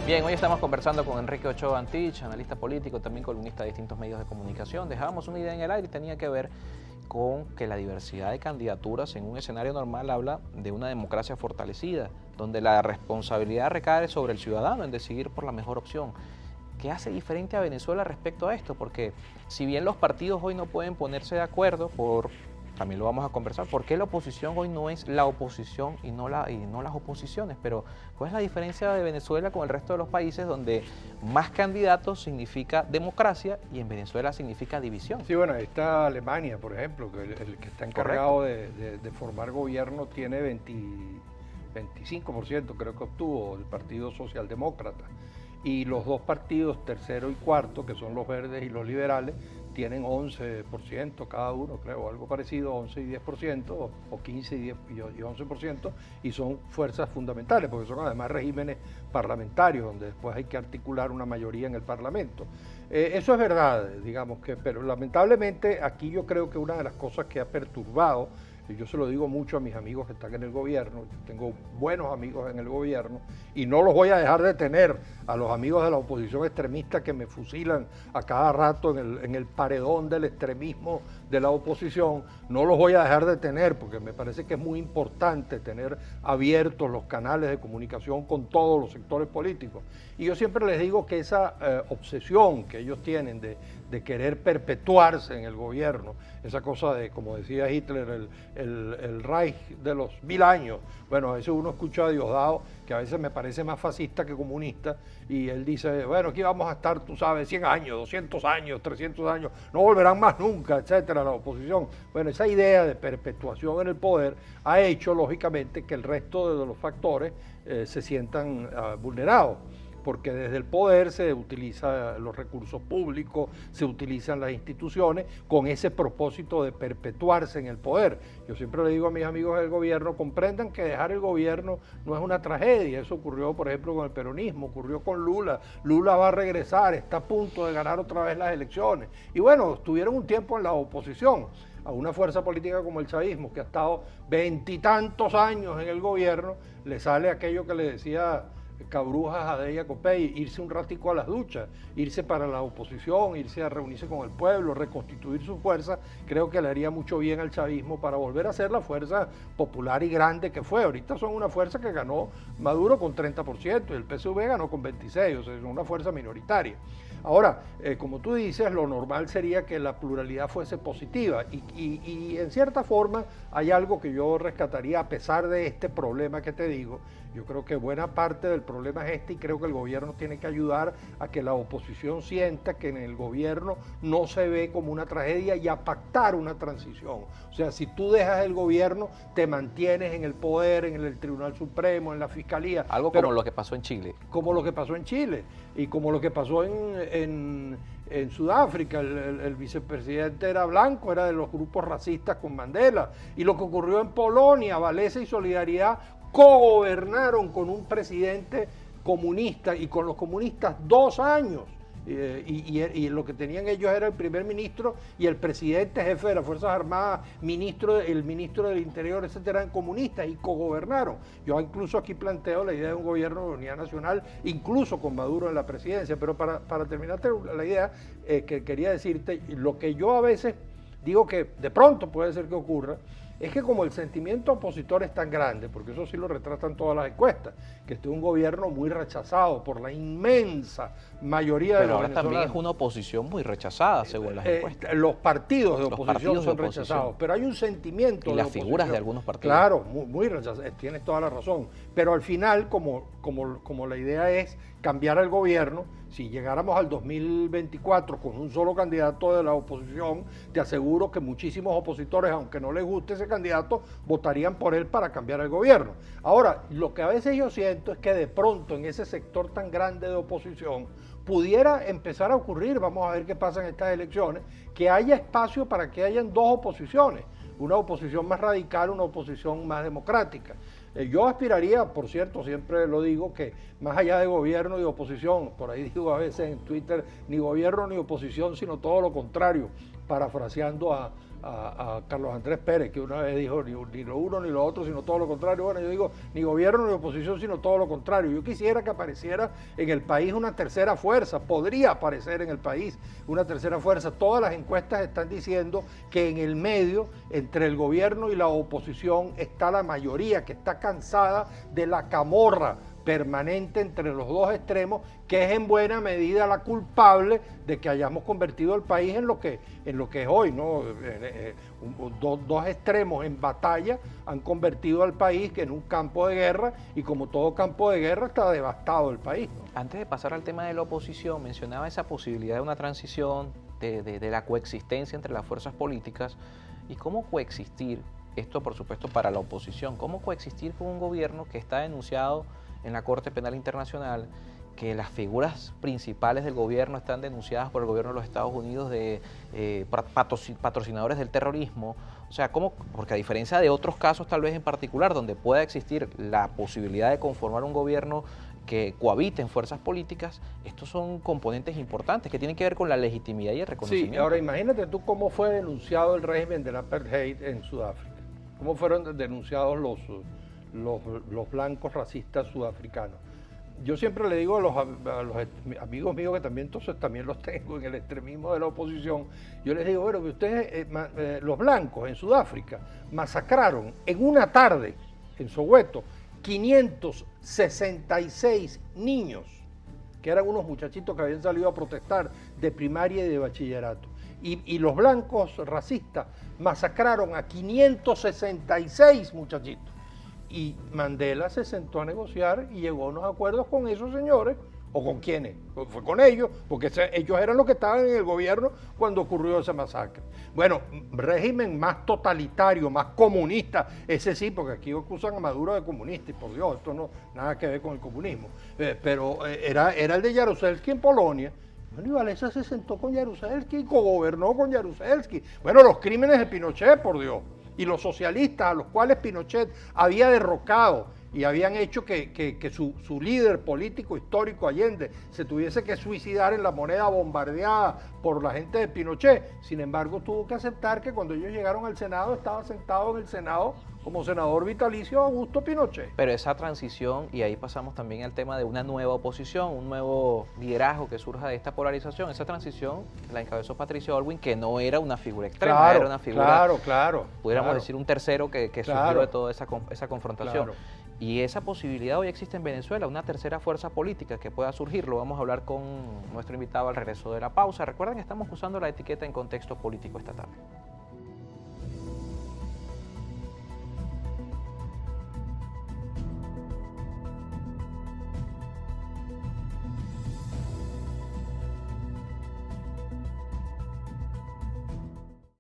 Bien, hoy estamos conversando con Enrique Ochoa Antich, analista político, también columnista de distintos medios de comunicación. Dejábamos una idea en el aire y tenía que ver con que la diversidad de candidaturas en un escenario normal habla de una democracia fortalecida, donde la responsabilidad recae sobre el ciudadano en decidir por la mejor opción. ¿Qué hace diferente a Venezuela respecto a esto? Porque si bien los partidos hoy no pueden ponerse de acuerdo también lo vamos a conversar, ¿por qué la oposición hoy no es la oposición y no las oposiciones? Pero ¿cuál es la diferencia de Venezuela con el resto de los países donde más candidatos significa democracia y en Venezuela significa división? Sí, bueno, ahí está Alemania, por ejemplo, que el que está encargado de formar gobierno tiene 25%, creo que obtuvo el Partido Socialdemócrata. Y los dos partidos, tercero y cuarto, que son los verdes y los liberales, tienen 11% cada uno, creo, algo parecido, 11 y 10%, o 15 y 11%, y son fuerzas fundamentales, porque son además regímenes parlamentarios, donde después hay que articular una mayoría en el Parlamento. Eso es verdad, digamos que, pero lamentablemente aquí yo creo que una de las cosas que ha perturbado, y yo se lo digo mucho a mis amigos que están en el gobierno, yo tengo buenos amigos en el gobierno y no los voy a dejar de tener, a los amigos de la oposición extremista que me fusilan a cada rato en el paredón del extremismo de la oposición, no los voy a dejar de tener porque me parece que es muy importante tener abiertos los canales de comunicación con todos los sectores políticos. Y yo siempre les digo que esa obsesión que ellos tienen de querer perpetuarse en el gobierno, esa cosa de, como decía Hitler, el Reich de los 1000 años. Bueno, a veces uno escucha a Diosdado, que a veces me parece más fascista que comunista, y él dice, bueno, aquí vamos a estar, tú sabes, 100 años, 200 años, 300 años, no volverán más nunca, etcétera, la oposición. Bueno, esa idea de perpetuación en el poder ha hecho, lógicamente, que el resto de los factores se sientan vulnerados, porque desde el poder se utilizan los recursos públicos, se utilizan las instituciones con ese propósito de perpetuarse en el poder. Yo siempre le digo a mis amigos del gobierno, comprendan que dejar el gobierno no es una tragedia. Eso ocurrió, por ejemplo, con el peronismo, ocurrió con Lula. Lula va a regresar, está a punto de ganar otra vez las elecciones. Y bueno, estuvieron un tiempo en la oposición a una fuerza política como el chavismo, que ha estado 20 y tantos años en el gobierno, le sale aquello que le decía Cabrujas a Deya Copey, irse un ratico a las duchas, irse para la oposición, irse a reunirse con el pueblo, reconstituir su fuerza. Creo que le haría mucho bien al chavismo para volver a ser la fuerza popular y grande que fue. Ahorita son una fuerza que ganó Maduro con 30% y el PSV ganó con 26%, o sea, es una fuerza minoritaria. Ahora, como tú dices, lo normal sería que la pluralidad fuese positiva y en cierta forma hay algo que yo rescataría a pesar de este problema que te digo. Yo creo que buena parte del problema es este y creo que el gobierno tiene que ayudar a que la oposición sienta que en el gobierno no se ve como una tragedia y a pactar una transición. O sea, si tú dejas el gobierno, te mantienes en el poder, en el Tribunal Supremo, en la Fiscalía. Algo como lo que pasó en Chile. Como lo que pasó en Chile y como lo que pasó en Sudáfrica. El vicepresidente era blanco, era de los grupos racistas con Mandela. Y lo que ocurrió en Polonia, Walesa y Solidaridad cogobernaron con un presidente comunista y con los comunistas 2 años. Y lo que tenían ellos era el primer ministro y el presidente jefe de las Fuerzas Armadas, el ministro del Interior, etcétera, eran comunistas y cogobernaron. Yo incluso aquí planteo la idea de un gobierno de unidad nacional, incluso con Maduro en la presidencia. Pero para terminarte la idea que quería decirte, lo que yo a veces digo que de pronto puede ser que ocurra, es que como el sentimiento opositor es tan grande, porque eso sí lo retratan todas las encuestas, que este es un gobierno muy rechazado por la inmensa mayoría de los venezolanos. Pero ahora también es una oposición muy rechazada, según las encuestas. Los partidos de oposición son rechazados, pero hay un sentimiento de las figuras de algunos partidos. Claro, muy rechazados, tienes toda la razón. Pero al final, como la idea es cambiar el gobierno, si llegáramos al 2024 con un solo candidato de la oposición, te aseguro que muchísimos opositores, aunque no les guste ese candidato, votarían por él para cambiar el gobierno. Ahora, lo que a veces yo siento es que de pronto en ese sector tan grande de oposición pudiera empezar a ocurrir, vamos a ver qué pasa en estas elecciones, que haya espacio para que hayan 2 oposiciones, una oposición más radical, una oposición más democrática. Yo aspiraría, por cierto, siempre lo digo, que más allá de gobierno y oposición, por ahí digo a veces en Twitter, ni gobierno ni oposición, sino todo lo contrario, parafraseando a a Carlos Andrés Pérez, que una vez dijo ni lo uno ni lo otro, sino todo lo contrario. Bueno, yo digo, ni gobierno ni oposición, sino todo lo contrario. Yo quisiera que apareciera en el país una tercera fuerza, podría aparecer en el país una tercera fuerza. Todas las encuestas están diciendo que en el medio, entre el gobierno y la oposición, está la mayoría que está cansada de la camorra permanente entre los dos extremos, que es en buena medida la culpable de que hayamos convertido el país en lo que es hoy, ¿no? Dos extremos en batalla han convertido al país que en un campo de guerra, y como todo campo de guerra está devastado el país, ¿no? Antes de pasar al tema de la oposición, mencionaba esa posibilidad de una transición, de la coexistencia entre las fuerzas políticas, y cómo coexistir, esto por supuesto para la oposición, cómo coexistir con un gobierno que está denunciado en la Corte Penal Internacional, que las figuras principales del gobierno están denunciadas por el gobierno de los Estados Unidos de patrocinadores del terrorismo. O sea, ¿cómo? Porque a diferencia de otros casos tal vez en particular, donde pueda existir la posibilidad de conformar un gobierno que cohabite en fuerzas políticas, estos son componentes importantes que tienen que ver con la legitimidad y el reconocimiento. Sí, ahora imagínate tú cómo fue denunciado el régimen del apartheid en Sudáfrica, cómo fueron denunciados los blancos racistas sudafricanos. Yo siempre le digo a los amigos míos, que también entonces también los tengo en el extremismo de la oposición, yo les digo, bueno, que ustedes, los blancos en Sudáfrica, masacraron en una tarde en Soweto 566 niños, que eran unos muchachitos que habían salido a protestar de primaria y de bachillerato. Y los blancos racistas masacraron a 566 muchachitos. Y Mandela se sentó a negociar y llegó a unos acuerdos con esos señores, o con quienes, fue con ellos, porque ellos eran los que estaban en el gobierno cuando ocurrió esa masacre. Bueno, régimen más totalitario, más comunista, ese sí, porque aquí acusan a Maduro de comunista, y por Dios, esto no nada que ver con el comunismo, pero era el de Jaruzelski en Polonia. Bueno, y Walesa se sentó con Jaruzelski y cogobernó con Jaruzelski. Bueno, los crímenes de Pinochet, por Dios, y los socialistas a los cuales Pinochet había derrocado y habían hecho que su líder político histórico, Allende, se tuviese que suicidar en la moneda bombardeada por la gente de Pinochet. Sin embargo, tuvo que aceptar que cuando ellos llegaron al Senado, estaba sentado en el Senado como senador vitalicio Augusto Pinochet. Pero esa transición, y ahí pasamos también al tema de una nueva oposición, un nuevo liderazgo que surja de esta polarización, esa transición la encabezó Patricio Aylwin, que no era una figura extrema, claro, era una figura, pudiéramos claro, decir, un tercero que surgió de toda esa confrontación. Claro. Y esa posibilidad hoy existe en Venezuela, una tercera fuerza política que pueda surgir. Lo vamos a hablar con nuestro invitado al regreso de la pausa. Recuerden que estamos usando la etiqueta En Contexto Político esta tarde.